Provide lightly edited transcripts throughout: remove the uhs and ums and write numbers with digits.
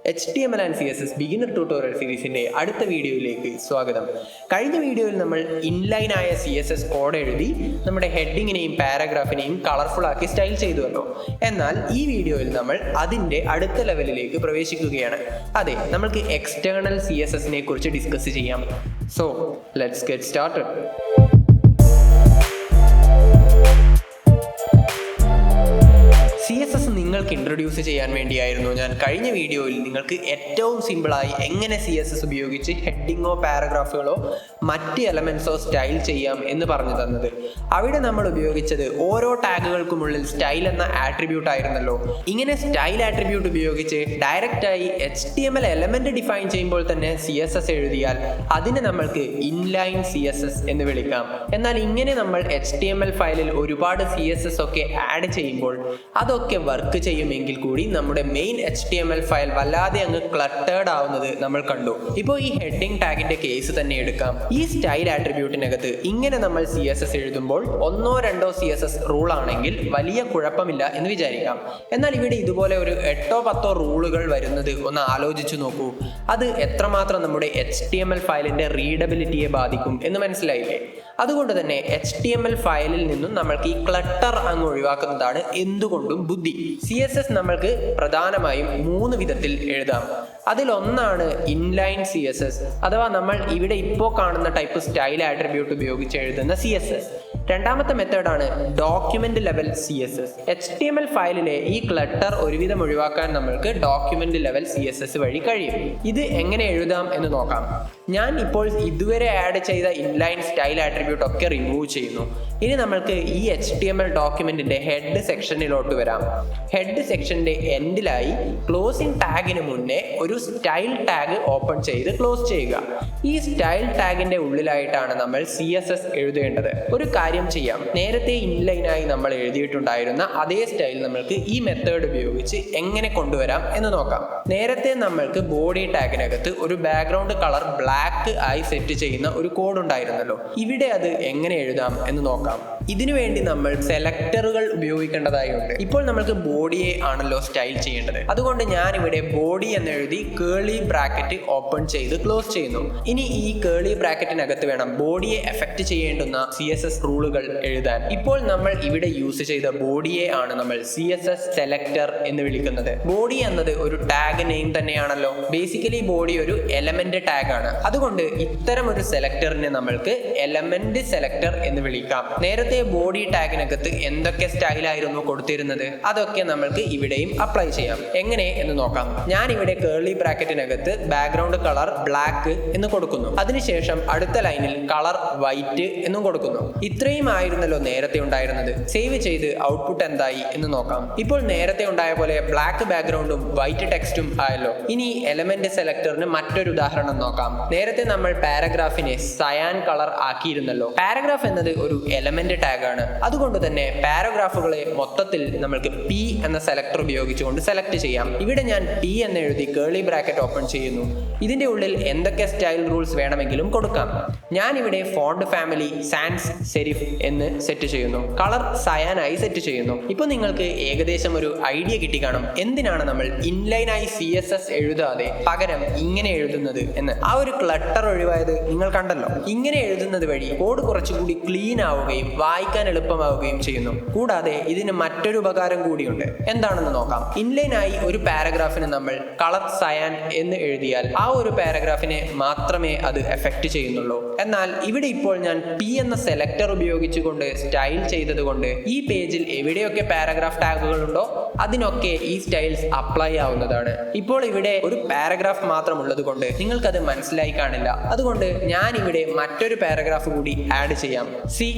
HTML and CSS beginner tutorial സീരീസിൻ്റെ അടുത്ത വീഡിയോയിലേക്ക് സ്വാഗതം. കഴിഞ്ഞ വീഡിയോയിൽ നമ്മൾ ഇൻലൈനായ CSS കോഡ് എഴുതി നമ്മുടെ ഹെഡിങ്ങിനെയും പാരഗ്രാഫിനെയും കളർഫുൾ ആക്കി സ്റ്റൈൽ ചെയ്തുവല്ലോ. എന്നാൽ ഈ വീഡിയോയിൽ നമ്മൾ അതിൻ്റെ അടുത്ത ലെവലിലേക്ക് പ്രവേശിക്കുകയാണ്. അതെ, നമുക്ക് എക്സ്റ്റേണൽ CSSനെ കുറിച്ച് ഡിസ്കസ് ചെയ്യാം. So let's get started. CSS നിങ്ങൾക്ക് ഇൻട്രൊഡ്യൂസ് ചെയ്യാൻ വേണ്ടിയായിരുന്നു ഞാൻ കഴിഞ്ഞ വീഡിയോയിൽ നിങ്ങൾക്ക് ഏറ്റവും സിമ്പിളായി എങ്ങനെ CSS ഉപയോഗിച്ച് ഹെഡിങ്ങോ പാരഗ്രാഫുകളോ മറ്റ് എലമെൻസോ സ്റ്റൈൽ ചെയ്യാം എന്ന് പറഞ്ഞു തന്നത്. അവിടെ നമ്മൾ ഉപയോഗിച്ചത് ഓരോ ടാഗുകൾക്കുമുള്ളിൽ സ്റ്റൈൽ എന്ന ആട്രിബ്യൂട്ട് ആയിരുന്നല്ലോ. ഇങ്ങനെ സ്റ്റൈൽ ആട്രിബ്യൂട്ട് ഉപയോഗിച്ച് ഡയറക്റ്റായി HTML എലമെന്റ് ഡിഫൈൻ ചെയ്യുമ്പോൾ തന്നെ CSS എഴുതിയാൽ അതിനെ നമ്മൾക്ക് ഇൻലൈൻ CSS എന്ന് വിളിക്കാം. എന്നാൽ ഇങ്ങനെ നമ്മൾ HTML ഫയലിൽ ഒരുപാട് CSS ഒക്കെ ആഡ് ചെയ്യുമ്പോൾ അതൊക്കെ വർക്ക് ചെയ്യുമെങ്കിൽ കൂടി നമ്മുടെ മെയിൻ HTML ഫയൽ വല്ലാതെ അങ്ങ് ക്ലട്ടേർഡ് ആവുന്നത് നമ്മൾ കണ്ടു. ഇപ്പോൾ ഈ ഹെഡിങ് ടാഗിന്റെ കേസ് തന്നെ എടുക്കാം. ഈ സ്റ്റൈൽ ആട്രിബ്യൂട്ടിനകത്ത് ഇങ്ങനെ നമ്മൾ CSS എഴുതുമ്പോൾ ഒന്നോ രണ്ടോ CSS റൂൾ ആണെങ്കിൽ വലിയ കുഴപ്പമില്ല എന്ന് വിചാരിക്കാം. എന്നാൽ ഇവിടെ ഇതുപോലെ ഒരു 8-10 റൂളുകൾ വരുന്നത് ഒന്ന് ആലോചിച്ചു നോക്കൂ. അത് എത്രമാത്രം നമ്മുടെ HTML ഫയലിന്റെ റീഡബിലിറ്റിയെ ബാധിക്കും എന്ന് മനസ്സിലായില്ലേ? അതുകൊണ്ട് തന്നെ HTML ഫയലിൽ നിന്നും നമ്മൾക്ക് ഈ ക്ലട്ടർ അങ്ങ് ഒഴിവാക്കുന്നതാണ് എന്തുകൊണ്ടും ബുദ്ധി. CSS നമ്മൾക്ക് പ്രധാനമായും 3 വിധത്തിൽ എഴുതാം. അതിലൊന്നാണ് ഇൻലൈൻ CSS, അഥവാ നമ്മൾ ഇവിടെ ഇപ്പോൾ കാണുന്ന ടൈപ്പ് സ്റ്റൈൽ ആട്രിബ്യൂട്ട് ഉപയോഗിച്ച് എഴുതുന്ന CSS. രണ്ടാമത്തെ മെത്തേഡാണ് ഡോക്യുമെന്റ് ലെവൽ CSS. HTML ഫയലിലെ ഈ ക്ലട്ടർ ഒരുവിധം ഒഴിവാക്കാൻ നമ്മൾക്ക് ഡോക്യുമെന്റ് ലെവൽ CSS വഴി കഴിയും. ഇത് എങ്ങനെ എഴുതാം എന്ന് നോക്കാം. ഞാൻ ഇപ്പോൾ ഇതുവരെ ആഡ് ചെയ്ത ഇൻലൈൻ സ്റ്റൈൽ ആട്രിബ്യൂട്ട് ഒക്കെ റിമൂവ് ചെയ്യുന്നു. ഇനി നമ്മൾക്ക് ഈ HTML ഡോക്യുമെന്റിന്റെ ഹെഡ് സെക്ഷനിലോട്ട് വരാം. ഹെഡ് സെക്ഷന്റെ എൻഡിലായി ക്ലോസിംഗ് ടാഗിന് മുന്നേ ഒരു സ്റ്റൈൽ ടാഗ് ഓപ്പൺ ചെയ്ത് ക്ലോസ് ചെയ്യുക. ഈ സ്റ്റൈൽ ടാഗിന്റെ ഉള്ളിലായിട്ടാണ് നമ്മൾ CSS എഴുതേണ്ടത്. ഒരു കാര്യം ചെയ്യാം, നേരത്തെ ഇൻലൈനായി നമ്മൾ എഴുതിയിട്ടുണ്ടായിരുന്ന അതേ സ്റ്റൈൽ നമ്മൾക്ക് ഈ മെത്തേഡ് ഉപയോഗിച്ച് എങ്ങനെ കൊണ്ടുവരാം എന്ന് നോക്കാം. നേരത്തെ നമ്മൾക്ക് ബോഡി ടാഗിനകത്ത് ഒരു ബാക്ക്ഗ്രൗണ്ട് കളർ ബ്ലാക്ക് ആയി സെറ്റ് ചെയ്യുന്ന ഒരു കോഡ് ഉണ്ടായിരുന്നല്ലോ. ഇവിടെ അത് എങ്ങനെ എഴുതാം എന്ന് നോക്കാം. ഇതിനു വേണ്ടി നമ്മൾ സെലക്ടറുകൾ ഉപയോഗിക്കേണ്ടതായുണ്ട്. ഇപ്പോൾ നമ്മൾക്ക് ബോഡിയെ ആണല്ലോ സ്റ്റൈൽ ചെയ്യേണ്ടത്. അതുകൊണ്ട് ഞാൻ ഇവിടെ ബോഡി എന്ന് എഴുതി കേളി ബ്രാക്കറ്റ് ഓപ്പൺ ചെയ്ത് ക്ലോസ് ചെയ്യുന്നു. ഇനി ഈ കേളി ബ്രാക്കറ്റിനകത്ത് വേണം ബോഡിയെ എഫക്ട് ചെയ്യേണ്ടുന്ന CSS റൂളുകൾ എഴുതാൻ. ഇപ്പോൾ നമ്മൾ ഇവിടെ യൂസ് ചെയ്ത ബോഡിയെ ആണ് നമ്മൾ CSS സെലക്ടർ എന്ന് വിളിക്കുന്നത്. ബോഡി എന്നത് ഒരു ടാഗ് നെയിം തന്നെയാണല്ലോ. ബേസിക്കലി ബോഡി ഒരു എലമെന്റ് ടാഗ് ആണ്. അതുകൊണ്ട് ഇത്തരം ഒരു സെലക്ടറിനെ നമ്മൾക്ക് എലമെന്റ് സെലക്ടർ എന്ന് വിളിക്കാം. നേരത്തെ ബോഡി ടാഗിനകത്ത് എന്തൊക്കെ സ്റ്റൈലായിരുന്നു കൊടുത്തിരുന്നത് അതൊക്കെ നമ്മൾക്ക് ഇവിടെയും അപ്ലൈ ചെയ്യാം. എങ്ങനെ എന്ന് നോക്കാം. ഞാൻ ഇവിടെ കേർലി ബ്രാക്കറ്റിനകത്ത് ബാക്ക്ഗ്രൗണ്ട് കളർ ബ്ലാക്ക് എന്ന് കൊടുക്കുന്നു. അതിനുശേഷം അടുത്ത ലൈനിൽ കളർ വൈറ്റ് എന്നും കൊടുക്കുന്നു. ഇത്രയും ആയിരുന്നല്ലോ നേരത്തെ ഉണ്ടായിരുന്നത്. സേവ് ചെയ്ത് ഔട്ട്പുട്ട് എന്തായി എന്ന് നോക്കാം. ഇപ്പോൾ നേരത്തെ ഉണ്ടായ പോലെ ബ്ലാക്ക് ബാക്ക്ഗ്രൗണ്ടും വൈറ്റ് ടെക്സ്റ്റും ആയല്ലോ. ഇനി എലമെന്റ് സെലക്ടറിന് മറ്റൊരു ഉദാഹരണം നോക്കാം. നേരത്തെ നമ്മൾ പാരഗ്രാഫിനെ സയാൻ കളർ ആക്കിയിരുന്നല്ലോ. പാരഗ്രാഫ് എന്നത് ഒരു എലമെന്റ് ടാഗ് ആണ്. അതുകൊണ്ട് തന്നെ പാരഗ്രാഫുകളെ മൊത്തത്തിൽ നമ്മൾക്ക് P എന്ന സെലക്ടർ ഉപയോഗിച്ചുകൊണ്ട് സെലക്ട് ചെയ്യാം. ഇവിടെ ഞാൻ P എന്ന് എഴുതി കേർലി ബ്രാക്കറ്റ് ഓപ്പൺ ചെയ്യുന്നു. ഇതിന്റെ ഉള്ളിൽ എന്തൊക്കെ സ്റ്റൈൽ റൂൾസ് വേണമെങ്കിലും കൊടുക്കാം. ഞാൻ ഇവിടെ ഫോണ്ട് ഫാമിലി സാൻസ് സെരിഫ് എന്ന് സെറ്റ് ചെയ്യുന്നു. കളർ സയാനായി സെറ്റ് ചെയ്യുന്നു. ഇപ്പോൾ നിങ്ങൾക്ക് ഏകദേശം ഒരു ഐഡിയ കിട്ടി കാണും എന്തിനാണ് നമ്മൾ ഇൻലൈനായി CSS എഴുതാതെ പകരം ഇങ്ങനെ എഴുതുന്നത് എന്ന്. ആ ഒരു ക്ലട്ടർ ഒഴിവായത് നിങ്ങൾ കണ്ടല്ലോ. ഇങ്ങനെ എഴുതുന്നത് വഴി കോഡ് കുറച്ചുകൂടി ക്ലീൻ ആവുകയും വായിക്കാൻ എളുപ്പമാവുകയും ചെയ്യുന്നു. കൂടാതെ ഇതിന് മറ്റൊരു ഉപകാരം കൂടിയുണ്ട്. എന്താണെന്ന് നോക്കാം. ഇൻലൈനായി ഒരു പാരഗ്രാഫിന് നമ്മൾ കളർ സയാൻ എന്ന് എഴുതിയാൽ ആ ഒരു പാരഗ്രാഫിനെ മാത്രമേ അത് എഫക്ട് ചെയ്യുന്നുള്ളൂ. എന്നാൽ ഇവിടെ ഇപ്പോൾ ഞാൻ P എന്ന സെലക്ടർ ഉപയോഗിച്ചുകൊണ്ട് സ്റ്റൈൽ ചെയ്തത് കൊണ്ട് ഈ പേജിൽ എവിടെയൊക്കെ പാരഗ്രാഫ് ടാഗുകൾ ഉണ്ടോ അതിനൊക്കെ ഈ സ്റ്റൈൽസ് അപ്ലൈ ആവുന്നതാണ്. ഇപ്പോൾ ഇവിടെ ഒരു പാരഗ്രാഫ് മാത്രം ഉള്ളത് കൊണ്ട് നിങ്ങൾക്കത് മനസ്സിലായി കാണില്ല. അതുകൊണ്ട് ഞാൻ ഇവിടെ മറ്റൊരു പാരഗ്രാഫ് കൂടി ആഡ് ചെയ്യാം.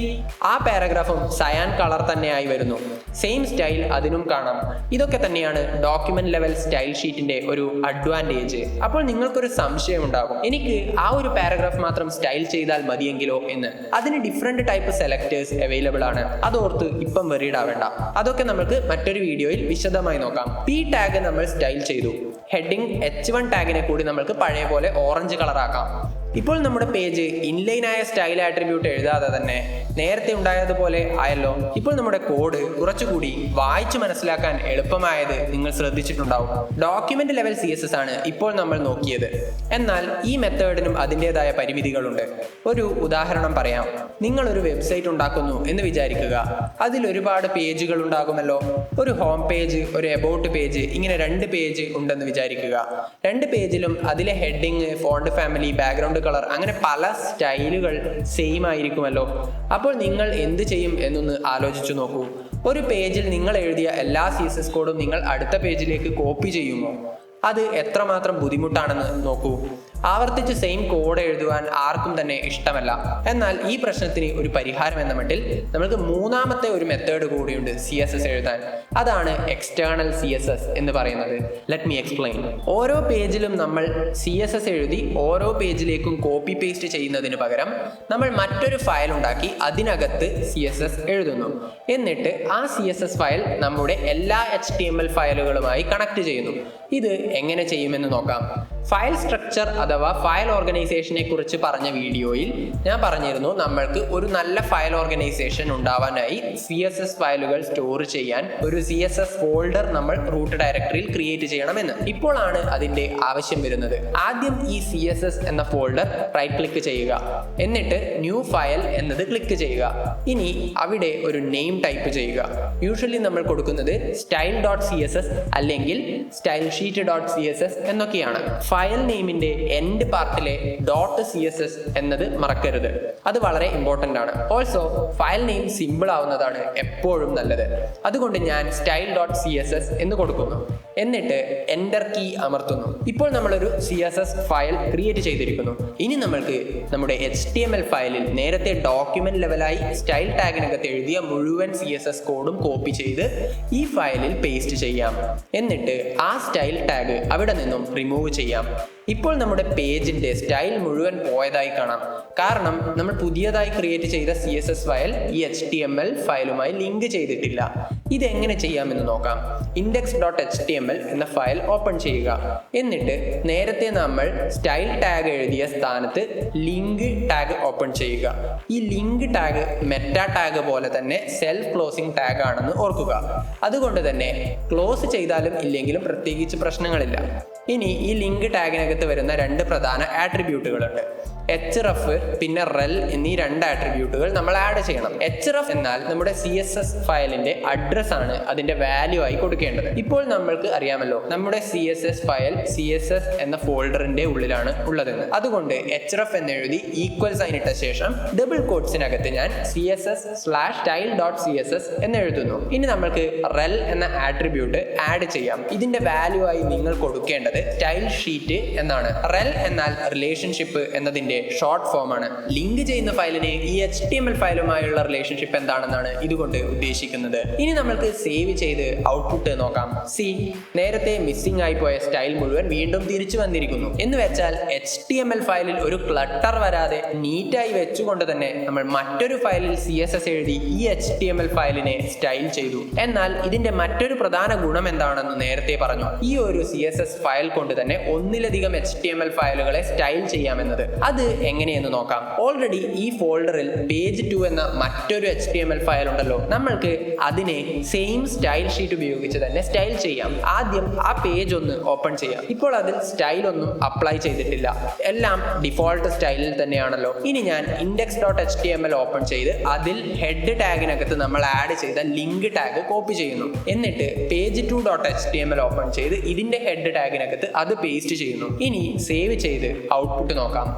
ആ പാരഗ്രാഫും സയാൻ കളർ തന്നെയായി വരുന്നു. സെയിം സ്റ്റൈൽ അതിനും കാണാം. ഇതൊക്കെ തന്നെയാണ് ഡോക്യുമെന്റ് ലെവൽ സ്റ്റൈൽ ഷീറ്റിന്റെ ഒരു അഡ്വാൻറ്റേജ്. അപ്പോൾ നിങ്ങൾക്കൊരു സംശയം ഉണ്ടാകും, എനിക്ക് ആ ഒരു പാരഗ്രാഫ് മാത്രം സ്റ്റൈൽ ചെയ്താൽ മതിയെങ്കിലോ എന്ന്. അതിന് ഡിഫറെന്റ് ടൈപ്പ് സെലക്ടേഴ്സ് അവൈലബിൾ ആണ്. അതോർത്ത് ഇപ്പം വെറീഡ് ആവേണ്ട. അതൊക്കെ നമുക്ക് മറ്റൊരു വീഡിയോയിൽ വിശദമായി നോക്കാം. P ടാഗ് നമ്മൾ സ്റ്റൈൽ ചെയ്തു. ഹെഡിങ് H1 ടാഗിനെ കൂടി നമുക്ക് പഴയ പോലെ ഓറഞ്ച് കളർ ആക്കാം. ഇപ്പോൾ നമ്മുടെ പേജ് ഇൻലൈനായ സ്റ്റൈൽ ആട്രിബ്യൂട്ട് എഴുതാതെ തന്നെ നേരത്തെ ഉണ്ടായതുപോലെ ആയല്ലോ. ഇപ്പോൾ നമ്മുടെ കോഡ് കുറച്ചുകൂടി വായിച്ചു മനസ്സിലാക്കാൻ എളുപ്പമായത് നിങ്ങൾ ശ്രദ്ധിച്ചിട്ടുണ്ടാവും. ഡോക്യുമെന്റ് ലെവൽ CSS ആണ് ഇപ്പോൾ നമ്മൾ നോക്കിയത്. എന്നാൽ ഈ മെത്തേഡിനും അതിൻ്റെതായ പരിമിതികളുണ്ട്. ഒരു ഉദാഹരണം പറയാം. നിങ്ങൾ ഒരു വെബ്സൈറ്റ് ഉണ്ടാക്കുന്നു എന്ന് വിചാരിക്കുക. അതിൽ ഒരുപാട് പേജുകൾ ഉണ്ടാകുമല്ലോ. ഒരു ഹോം പേജ്, ഒരു എബൌട്ട് പേജ്, ഇങ്ങനെ 2 പേജ് ഉണ്ടെന്ന് വിചാരിക്കുക. 2 പേജിലും അതിലെ heading, font family, background colour, അങ്ങനെ പല സ്റ്റൈലുകൾ സെയിം ആയിരിക്കുമല്ലോ. അപ്പോൾ നിങ്ങൾ എന്ത് ചെയ്യും എന്നൊന്ന് ആലോചിച്ചു നോക്കൂ. ഒരു പേജിൽ നിങ്ങൾ എഴുതിയ എല്ലാ CSS കോഡും നിങ്ങൾ അടുത്ത പേജിലേക്ക് കോപ്പി ചെയ്യുമോ? അത് എത്രമാത്രം ബുദ്ധിമുട്ടാണെന്ന് നോക്കൂ. ആവർത്തിച്ച് സെയിം കോഡ് എഴുതുവാൻ ആർക്കും തന്നെ ഇഷ്ടമല്ല. എന്നാൽ ഈ പ്രശ്നത്തിന് ഒരു പരിഹാരം എന്ന മട്ടിൽ നമുക്ക് മൂന്നാമത്തെ ഒരു മെത്തേഡ് കൂടിയുണ്ട് CSS എഴുതാൻ. അതാണ് എക്സ്റ്റേണൽ CSS എന്ന് പറയുന്നത്. Let me explain. ഓരോ പേജിലും നമ്മൾ CSS എഴുതി ഓരോ പേജിലേക്കും കോപ്പി പേസ്റ്റ് ചെയ്യുന്നതിന് പകരം നമ്മൾ മറ്റൊരു ഫയൽ ഉണ്ടാക്കി അതിനകത്ത് CSS എഴുതുന്നു. എന്നിട്ട് ആ CSS ഫയൽ നമ്മുടെ എല്ലാ HTML ഫയലുകളുമായി കണക്ട് ചെയ്യുന്നു. ഇത് എങ്ങനെ ചെയ്യുമെന്ന് നോക്കാം. ഫയൽ സ്ട്രക്ചർ അഥവാ ഫയൽ ഓർഗനൈസേഷനെ കുറിച്ച് പറഞ്ഞ വീഡിയോയിൽ ഞാൻ പറഞ്ഞിരുന്നു നമ്മൾക്ക് ഒരു നല്ല ഫയൽ ഓർഗനൈസേഷൻ ഉണ്ടാവാനായി CSS ഫയലുകൾ സ്റ്റോർ ചെയ്യാൻ ഒരു CSS ഫോൾഡർ നമ്മൾ റൂട്ട് ഡയറക്ടറിയിൽ ക്രിയേറ്റ് ചെയ്യണമെന്ന്. ഇപ്പോഴാണ് അതിന്റെ ആവശ്യം വരുന്നത്. ആദ്യം ഈ CSS എന്ന ഫോൾഡർ റൈറ്റ് ക്ലിക്ക് ചെയ്യുക. എന്നിട്ട് ന്യൂ ഫയൽ എന്നത് ക്ലിക്ക് ചെയ്യുക. ഇനി അവിടെ ഒരു നെയിം ടൈപ്പ് ചെയ്യുക. യൂഷ്വലി നമ്മൾ കൊടുക്കുന്നത് style.css അല്ലെങ്കിൽ stylesheet.css എന്നൊക്കെയാണ്. ഫയൽ നെയിമിന്റെ എൻഡ് പാർട്ടിലെ .css എന്നത് മറക്കരുത്. അത് വളരെ ഇമ്പോർട്ടന്റ് ആണ്. ഓൾസോ ഫയൽ നെയിം സിമ്പിൾ ആവുന്നതാണ് എപ്പോഴും നല്ലത്. അതുകൊണ്ട് ഞാൻ style.css എന്ന് കൊടുക്കുന്നു. എന്നിട്ട് എൻ്റർ കീ അമർത്തുന്നു. ഇപ്പോൾ നമ്മളൊരു CSS ഫയൽ ക്രിയേറ്റ് ചെയ്തിരിക്കുന്നു. ഇനി നമ്മൾക്ക് നമ്മുടെ HTML ഫയലിൽ നേരത്തെ ഡോക്യുമെന്റ് ലെവലായി സ്റ്റൈൽ ടാഗിനകത്ത് എഴുതിയ മുഴുവൻ CSS കോഡും കോപ്പി ചെയ്ത് ഈ ഫയലിൽ പേസ്റ്റ് ചെയ്യാം. എന്നിട്ട് ആ സ്റ്റൈൽ ടാഗ് അവിടെ നിന്നും റിമൂവ് ചെയ്യാം. ഇപ്പോൾ നമ്മുടെ പേജിന്റെ സ്റ്റൈൽ മുഴുവൻ പോയതായി കാണാം. കാരണം നമ്മൾ പുതിയതായി ക്രിയേറ്റ് ചെയ്ത CSS ഫയൽ ഈ HTML ഫയലുമായി ലിങ്ക് ചെയ്തിട്ടില്ല. ഇതെങ്ങനെ ചെയ്യാമെന്ന് നോക്കാം. index.html എന്ന ഫയൽ ഓപ്പൺ ചെയ്യുക. എന്നിട്ട് നേരത്തെ നമ്മൾ സ്റ്റൈൽ ടാഗ് എഴുതിയ സ്ഥാനത്ത് ലിങ്ക് ടാഗ് ഓപ്പൺ ചെയ്യുക. ഈ ലിങ്ക് ടാഗ് മെറ്റാ ടാഗ് പോലെ തന്നെ സെൽഫ് ക്ലോസിംഗ് ടാഗ് ആണെന്ന് ഓർക്കുക. അതുകൊണ്ട് തന്നെ ക്ലോസ് ചെയ്താലും ഇല്ലെങ്കിലും പ്രത്യേകിച്ച് പ്രശ്നങ്ങളില്ല. ഇനി ഈ ലിങ്ക് ടാഗിനകത്ത് വരുന്ന 2 പ്രധാന ആട്രിബ്യൂട്ടുകളുണ്ട്. href പിന്നെ rel എന്നീ 2 ആട്രിബ്യൂട്ടുകൾ നമ്മൾ ആഡ് ചെയ്യണം. href എന്നാൽ നമ്മുടെ CSS ഫയലിന്റെ അഡ്രസ് ആണ് അതിന്റെ വാല്യൂ ആയി കൊടുക്കേണ്ടത്. ഇപ്പോൾ നമ്മൾക്ക് അറിയാമല്ലോ നമ്മുടെ CSS ഫയൽ CSS എന്ന ഫോൾഡറിന്റെ ഉള്ളിലാണ് ഉള്ളതെന്ന്. അതുകൊണ്ട് href എന്നെഴുതി ഈക്വൽ സൈൻ ഇട്ട ശേഷം ഡബിൾ കോട്ട്സിനകത്ത് ഞാൻ CSS/style.css എന്ന് എഴുതുന്നു. ഇനി നമ്മൾക്ക് rel എന്ന ആട്രിബ്യൂട്ട് ആഡ് ചെയ്യാം. ഇതിന്റെ വാല്യൂ ആയി നിങ്ങൾ കൊടുക്കേണ്ടത് സ്റ്റൈൽ ഷീറ്റ് എന്നാണ്. rel എന്നാൽ റിലേഷൻഷിപ്പ് എന്നതിന്റെ ഷോർട്ട് ഫോം ആണ്. ലിങ്ക് ചെയ്യുന്ന ഫയലിന് ഈ HTML ഫയലുമായുള്ള റിലേഷൻഷിപ്പ് എന്താണെന്നാണ് ഇതുകൊണ്ട് ഉദ്ദേശിക്കുന്നത്. ഇനി നമ്മൾക്ക് സേവ് ചെയ്ത് ഔട്ട്പുട്ട് നോക്കാം. നേരത്തെ മിസ്സിംഗ് ആയി പോയ സ്റ്റൈൽ മുഴുവൻ വീണ്ടും തിരിച്ചു വന്നിരിക്കുന്നു. എന്ന് വെച്ചാൽ HTML ഫയലിൽ ഒരു ക്ലട്ടർ വരാതെ നീറ്റായി വെച്ചുകൊണ്ട് തന്നെ നമ്മൾ മറ്റൊരു ഫയലിൽ CSS എഴുതി ഈ HTML ഫയലിനെ സ്റ്റൈൽ ചെയ്തു. എന്നാൽ ഇതിന്റെ മറ്റൊരു പ്രധാന ഗുണം എന്താണെന്ന് നേരത്തെ പറഞ്ഞു. ഈ ഒരു CSS ഫയൽ കൊണ്ട് തന്നെ ഒന്നിലധികം HTML ഫയലുകളെ സ്റ്റൈൽ ചെയ്യാമെന്നത്. അത് എങ്ങനെയെന്ന് നോക്കാം. ഓൾറെഡി ഈ ഫോൾഡറിൽ പേജ് 2 എന്ന മറ്റൊരു HTML ഫയൽ ഉണ്ടല്ലോ. നമ്മൾക്ക് അതിനെ സെയിം സ്റ്റൈൽ ഷീറ്റ് ഉപയോഗിച്ച് തന്നെ സ്റ്റൈൽ ചെയ്യാം. ആദ്യം ആ പേജ് ഒന്ന് ഓപ്പൺ ചെയ്യാം. ഇപ്പോൾ അതിൽ സ്റ്റൈൽ ഒന്നും അപ്ലൈ ചെയ്തിട്ടില്ല. എല്ലാം ഡിഫോൾട്ട് സ്റ്റൈലിൽ തന്നെയാണല്ലോ. ഇനി ഞാൻ index.html ഓപ്പൺ ചെയ്ത് അതിൽ ഹെഡ് ടാഗിനകത്ത് നമ്മൾ ആഡ് ചെയ്ത ലിങ്ക് ടാഗ് കോപ്പി ചെയ്യുന്നു. എന്നിട്ട് page2.html ഓപ്പൺ ചെയ്ത് ഇതിന്റെ ഹെഡ് ടാഗിനകത്ത് അത് പേസ്റ്റ് ചെയ്യുന്നു. ഇനി സേവ് ചെയ്ത് ഔട്ട്പുട്ട് നോക്കാം.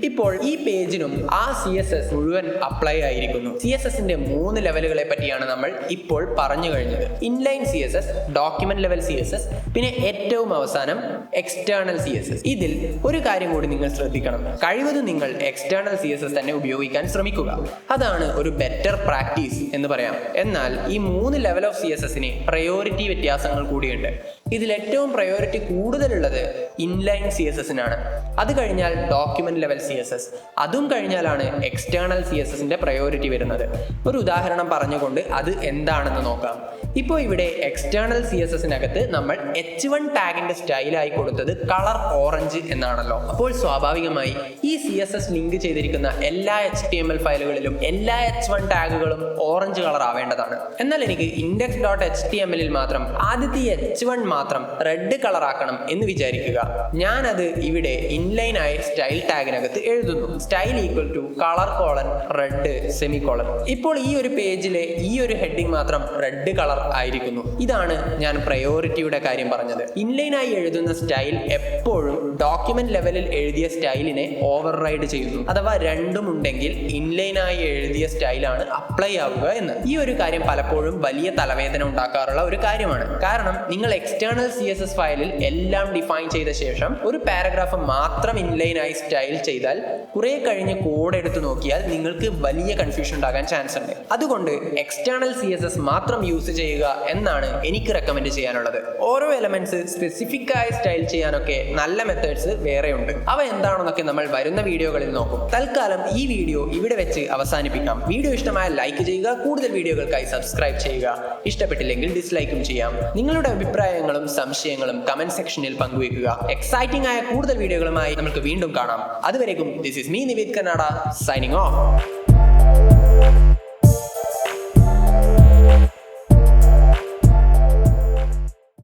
ഇപ്പോൾ ഈ പേജിനും ആ CSS മുഴുവൻ അപ്ലൈ ആയിരിക്കുന്നു. CSSന്റെ 3 ലെവലുകളെ പറ്റിയാണ് നമ്മൾ ഇപ്പോൾ പറഞ്ഞു കഴിഞ്ഞത്. Inline CSS, document level CSS, പിന്നെ ഏറ്റവും അവസാനം എക്സ്റ്റേണൽ CSS. ഇതിൽ ഒരു കാര്യം കൂടി നിങ്ങൾ ശ്രദ്ധിക്കണം. കഴിവതും നിങ്ങൾ എക്സ്റ്റേണൽ CSS തന്നെ ഉപയോഗിക്കാൻ ശ്രമിക്കുക. അതാണ് ഒരു ബെറ്റർ പ്രാക്ടീസ് എന്ന് പറയാം. എന്നാൽ ഈ 3 ലെവൽ ഓഫ് CSSന് പ്രയോറിറ്റി വ്യത്യാസങ്ങൾ കൂടിയുണ്ട്. ഇതിൽ ഏറ്റവും പ്രയോറിറ്റി കൂടുതലുള്ളത് ഇൻലൈൻ ഇൻലൈൻ CSS അത് കഴിഞ്ഞാൽ ഡോക്യുമെന്റ് ലെവൽ CSS, അതും കഴിഞ്ഞാലാണ് എക്സ്റ്റേണൽ CSSന്റെ പ്രയോറിറ്റി വരുന്നത്. ഒരു ഉദാഹരണം പറഞ്ഞുകൊണ്ട് അത് എന്താണെന്ന് നോക്കാം. ഇപ്പോൾ ഇവിടെ എക്സ്റ്റേണൽ CSSനകത്ത് നമ്മൾ H1 ടാഗിന്റെ സ്റ്റൈലായി കൊടുത്തത് കളർ ഓറഞ്ച് എന്നാണല്ലോ. അപ്പോൾ സ്വാഭാവികമായി ഈ CSS ലിങ്ക് ചെയ്തിരിക്കുന്ന എല്ലാ HTML ഫയലുകളിലും എല്ലാ H1 ടാഗുകളും ഓറഞ്ച് കളർ ആവേണ്ടതാണ്. എന്നാൽ എനിക്ക് index.html മാത്രം ആദ്യത്തെ H1 മാത്രം റെഡ് കളർ ആക്കണം എന്ന് വിചാരിക്കുക. ഞാനത് ഇവിടെ ഇൻലൈൻ ആയ സ്റ്റൈൽ ടാഗിനകത്ത് എഴുതുന്നു. Style equal to colour colon red semicolon. ഇപ്പോൾ ഈ ഒരു പേജിലെ ഈ ഒരു ഹെഡിങ് മാത്രം റെഡ് കളർ ആയിരിക്കുന്നു. ഇതാണ് ഞാൻ പ്രയോറിറ്റിയുടെ കാര്യം പറഞ്ഞത്. ഇൻലൈനായി എഴുതുന്ന സ്റ്റൈൽ എപ്പോഴും ഡോക്യുമെന്റ് ലെവലിൽ എഴുതിയ സ്റ്റൈലിനെ ഓവർ റൈഡ് ചെയ്യുന്നു. അഥവാ രണ്ടും ഉണ്ടെങ്കിൽ ഇൻലൈനായി എഴുതിയ സ്റ്റൈലാണ് അപ്ലൈ ആവുക എന്ന്. ഈ ഒരു കാര്യം പലപ്പോഴും വലിയ തലവേദന ഉണ്ടാക്കാറുള്ള ഒരു കാര്യമാണ്. കാരണം നിങ്ങൾ എക്സ്റ്റേണൽ CSS ഫയലിൽ എല്ലാം ഡിഫൈൻ ചെയ്ത ശേഷം ഒരു പാരഗ്രാഫ് മാത്രം ഇൻലൈനായി സ്റ്റൈൽ ചെയ്താൽ കുറെ കഴിഞ്ഞ് കോഡ് എടുത്ത് നോക്കിയാൽ നിങ്ങൾക്ക് വലിയ കൺഫ്യൂഷൻ ഉണ്ടാകാൻ ചാൻസ് ഉണ്ട്. അതുകൊണ്ട് എക്സ്റ്റേണൽ CSS മാത്രം യൂസ് ചെയ്യുക എന്നാണ് എനിക്ക് റെക്കമെൻഡ് ചെയ്യാനുള്ളത്. ഓരോ എലമെന്റ്സ് സ്പെസിഫിക് ആയി സ്റ്റൈൽ ചെയ്യാനൊക്കെ നല്ല മെത്തേഡ്സ് വേറെയുണ്ട്. അവ എന്താണെന്നൊക്കെ നമ്മൾ വരുന്ന വീഡിയോകളിൽ നോക്കും. തൽക്കാലം ഈ വീഡിയോ ഇവിടെ വെച്ച് അവസാനിപ്പിക്കാം. വീഡിയോ ഇഷ്ടമായ ലൈക്ക് ചെയ്യുക, കൂടുതൽ വീഡിയോകൾക്കായി സബ്സ്ക്രൈബ് ചെയ്യുക. ഇഷ്ടപ്പെട്ടില്ലെങ്കിൽ ഡിസ്ലൈക്കും ചെയ്യാം. നിങ്ങളുടെ അഭിപ്രായങ്ങളും സംശയങ്ങളും കമന്റ് സെക്ഷനിൽ പങ്കുവെക്കുക. എക്സൈറ്റിംഗ് ആയ കൂടുതൽ വീഡിയോകളുമായി നമുക്ക് വീണ്ടും കാണാം. അതുവരേക്കും this is me Nivith Kannada signing of.